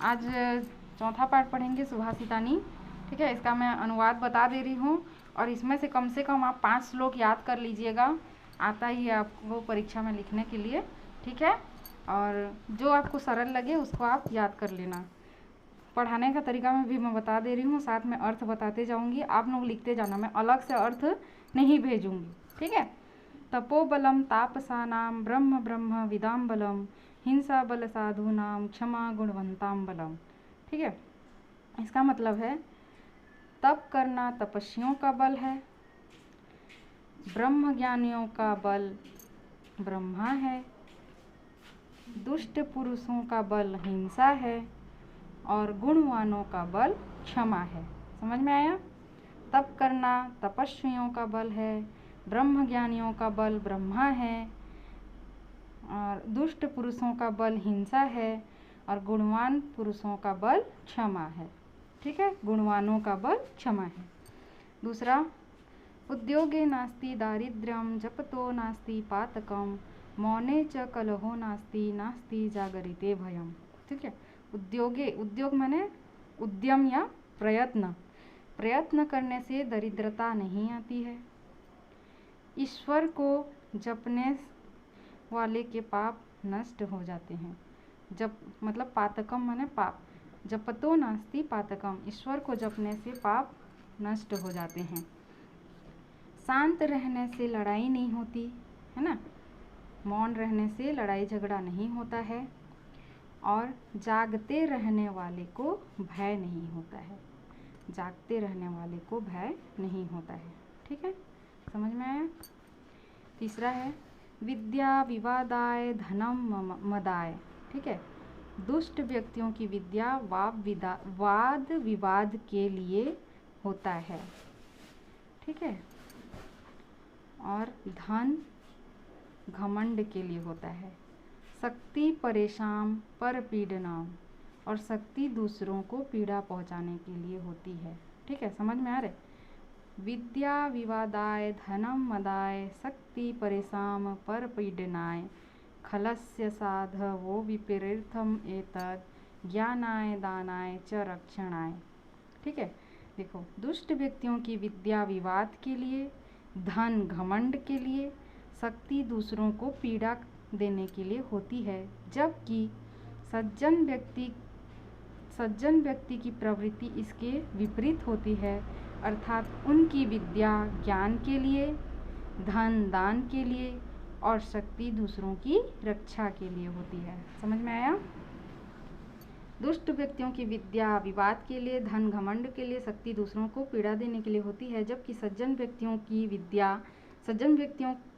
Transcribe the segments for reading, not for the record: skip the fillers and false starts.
आज चौथा पाठ पढ़ेंगे सुभाषितानी। ठीक है, इसका मैं अनुवाद बता दे रही हूँ और इसमें से कम आप 5 श्लोक याद कर लीजिएगा, आता ही है आपको परीक्षा में लिखने के लिए। ठीक है, और जो आपको सरल लगे उसको आप याद कर लेना। पढ़ाने का तरीका में भी मैं बता दे रही हूँ, साथ में अर्थ बताते जाऊँगी, आप लोग लिखते जाना, मैं अलग से अर्थ नहीं भेजूँगी। ठीक है, तपोबलम तापसानाम ब्रह्म ब्रह्म विदाम बलम हिंसा बल साधूनाम क्षमा गुणवंताम बलम। ठीक है, इसका मतलब है तप करना तपस्वियों का बल है, ब्रह्म ज्ञानियों का बल ब्रह्मा है, दुष्ट पुरुषों का बल हिंसा है और गुणवानों का बल क्षमा है। समझ में आया? तप करना तपस्वियों का बल है, ब्रह्म ज्ञानियों का बल ब्रह्मा है और दुष्ट पुरुषों का बल हिंसा है और गुणवान पुरुषों का बल क्षमा है। ठीक है, गुणवानों का बल क्षमा है। दूसरा, उद्योगे नास्ति दारिद्र्यम जपतो नास्ति पातकम मौने च कलहो नास्ति नास्ति जागरिते भयम। ठीक है, उद्योगे, उद्योग माने उद्यम या प्रयत्न, प्रयत्न करने से दरिद्रता नहीं आती है। ईश्वर को जपने वाले के पाप नष्ट हो जाते हैं। जप मतलब पातकम माने पाप, जपतो नास्ति पातकम, ईश्वर को जपने से पाप नष्ट हो जाते हैं। शांत रहने से लड़ाई नहीं होती है ना, मौन रहने से लड़ाई झगड़ा नहीं होता है और जागते रहने वाले को भय नहीं होता है, जागते रहने वाले को भय नहीं होता है। ठीक है, समझ में आया? तीसरा है विद्या विवादाय धनम मदाय। ठीक है, दुष्ट व्यक्तियों की विद्या वाद विवाद के लिए होता है। ठीक है, और धन घमंड के लिए होता है। शक्ति परेशान पर पीड़नाम, और शक्ति दूसरों को पीड़ा पहुंचाने के लिए होती है। ठीक है, समझ में आ रहे? विद्या विवादाय धनम मदाय शक्ति परेशान पर पीडनाय खलस्य साधवो विपरीतम एतद ज्ञानाय दानाय च रक्षणाय। ठीक है, देखो, दुष्ट व्यक्तियों की विद्या विवाद के लिए, धन घमंड के लिए, शक्ति दूसरों को पीड़ा देने के लिए होती है, जबकि सज्जन व्यक्ति की प्रवृत्ति इसके विपरीत होती है, अर्थात उनकी विद्या ज्ञान के लिए, धन दान के लिए और शक्ति दूसरों की रक्षा के लिए होती है। समझ में आया? दुष्ट व्यक्तियों की विद्या विवाद के लिए, धन घमंड के लिए, शक्ति दूसरों को पीड़ा देने के लिए होती है, जबकि सज्जन व्यक्तियों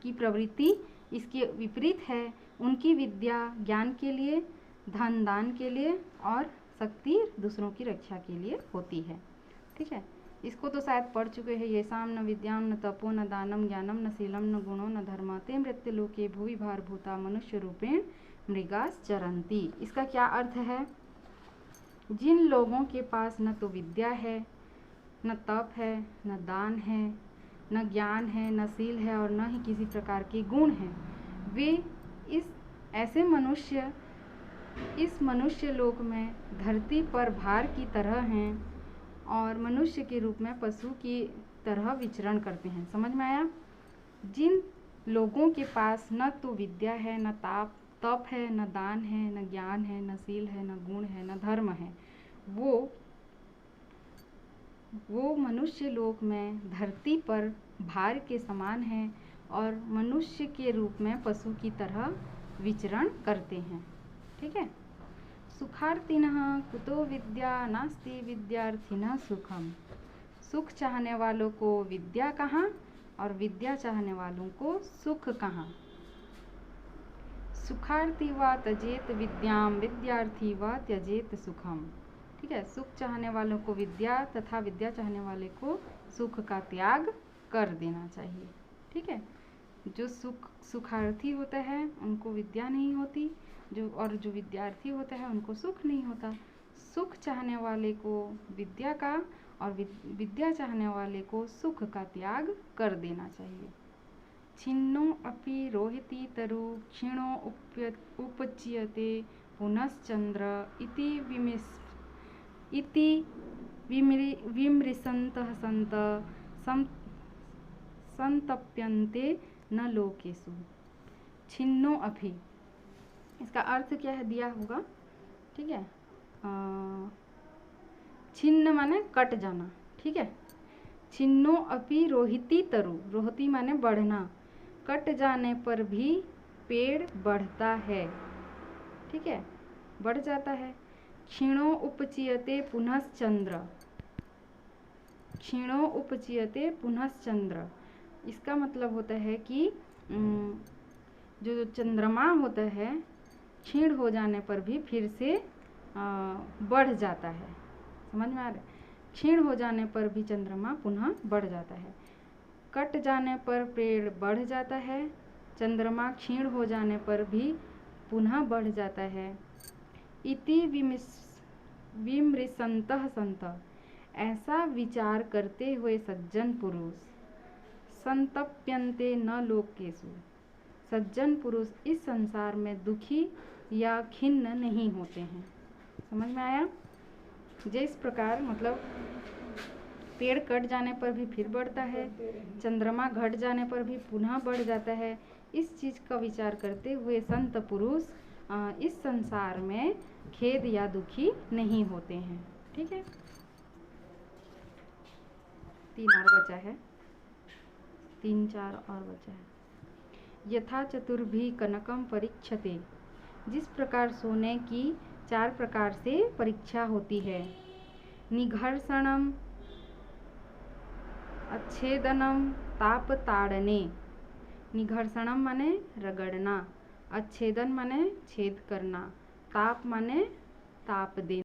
की प्रवृत्ति इसके विपरीत है, उनकी विद्या ज्ञान के लिए, धन दान के लिए और शक्ति दूसरों की रक्षा के लिए होती है। ठीक है, इसको तो शायद पढ़ चुके हैं। ये साम न विद्याम न तपो न दानम ज्ञानम न शीलम न गुणो न धर्म ते मृत्यु लोके भूवि भार भूता मनुष्य रूपेण मृगास चरंती। इसका क्या अर्थ है? जिन लोगों के पास न तो विद्या है, न तप है, न दान है, न ज्ञान है, न शील है और न ही किसी प्रकार के गुण हैं, वे इस मनुष्य लोक में धरती पर भार की तरह हैं और मनुष्य के रूप में पशु की तरह विचरण करते हैं। समझ में आया? जिन लोगों के पास न तो विद्या है, न तप है, न दान है, न ज्ञान है, न शील है, न गुण है, न धर्म है, वो मनुष्य लोक में धरती पर भार के समान हैं और मनुष्य के रूप में पशु की तरह विचरण करते हैं। ठीक है, सुखार्थिनः कुतो विद्या नास्ति विद्यार्थिनः सुखम। सुख चाहने वालों को विद्या कहाँ और विद्या चाहने वालों को सुख कहाँ। सुखार्थी व त्यजेत विद्याम विद्यार्थी व त्यजेत सुखम। ठीक है, सुख चाहने वालों को विद्या तथा विद्या चाहने वाले को सुख का त्याग कर देना चाहिए। ठीक है, जो सुखार्थी होता है उनको विद्या नहीं होती, जो विद्यार्थी होता है उनको सुख नहीं होता। सुख चाहने वाले को विद्या का और विद्या चाहने वाले को सुख का त्याग कर देना चाहिए। छिन्नो अपि रोहिती तरु क्षीणो उपच्यते पुनश्चंद्र इति विमृशन्तः संतप्यन्ते न लोकेषु। छिन्नो अपि, इसका अर्थ क्या है दिया होगा, ठीक है। छिन्न माने कट जाना, ठीक है। छिन्नो अपि रोहिती तरु, रोहिती माने बढ़ना, कट जाने पर भी पेड़ बढ़ता है, ठीक है, बढ़ जाता है। क्षीणो उपचीयते पुनश्चंद्र, क्षीणो उपचीयते पुनश्चंद्र, इसका मतलब होता है कि जो चंद्रमा होता है क्षीण हो जाने पर भी फिर से बढ़ जाता है। समझ में आ रहा है? क्षीण हो जाने पर भी चंद्रमा पुनः बढ़ जाता है। कट जाने पर पेड़ बढ़ जाता है, चंद्रमा क्षीण हो जाने पर भी पुनः बढ़ जाता है। इति विमृशन्तः सन्तः, ऐसा विचार करते हुए सज्जन पुरुष, संतप्यन्ते न लोकेषु, सज्जन पुरुष इस संसार में दुखी या खिन्न नहीं होते हैं। समझ में आया? जिस प्रकार मतलब पेड़ कट जाने पर भी फिर बढ़ता है, चंद्रमा घट जाने पर भी पुनः बढ़ जाता है, इस चीज़ का विचार करते हुए संत पुरुष इस संसार में खेद या दुखी नहीं होते हैं। ठीक है, 3 और बचा है, 3-4 और बचा है। यथा चतुर्भी कनकम परीक्षते, जिस प्रकार सोने की 4 प्रकार से परीक्षा होती है। निघर्षणम, अच्छेदनम, तापताड़ने। निघर्षणम माने रगड़ना, अच्छेदन माने छेद करना, ताप माने ताप देना।